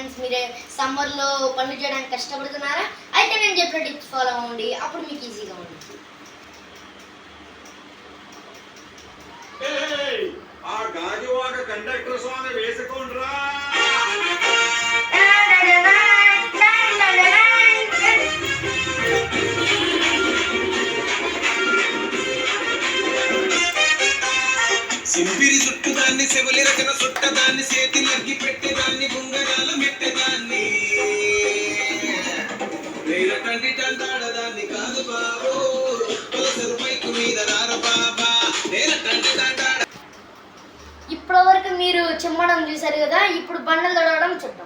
Friends, మీరే సమ్మర్లో పనులు చేయడానికి కష్టపడుతున్నారా? అయితే నేను చెప్పిన టిప్స్ ఫాలో అవ్వండి, అప్పుడు మీకు ఈజీగా ఉంటుంది. ఆ గాజువాక కండక్టర్ స్వామి వేసుకోండ్రా. సింపిరి చుట్టుదాన్ని శివలి రచన చుట్టదాన్ని చేతిలగ్గి పెట్టేదాన్ని బుంగరాల మెట్టేదాన్ని వేల కంటి తంటాడదాన్ని కాదు బాబు పలసరు బైకు మీద రార బాబా వేల కంటి తంటాడ. ఇప్పటి వరకు మీరు చిమ్మడం చూసారు కదా, ఇప్పుడు బండలు తొడవడం చూద్దాం.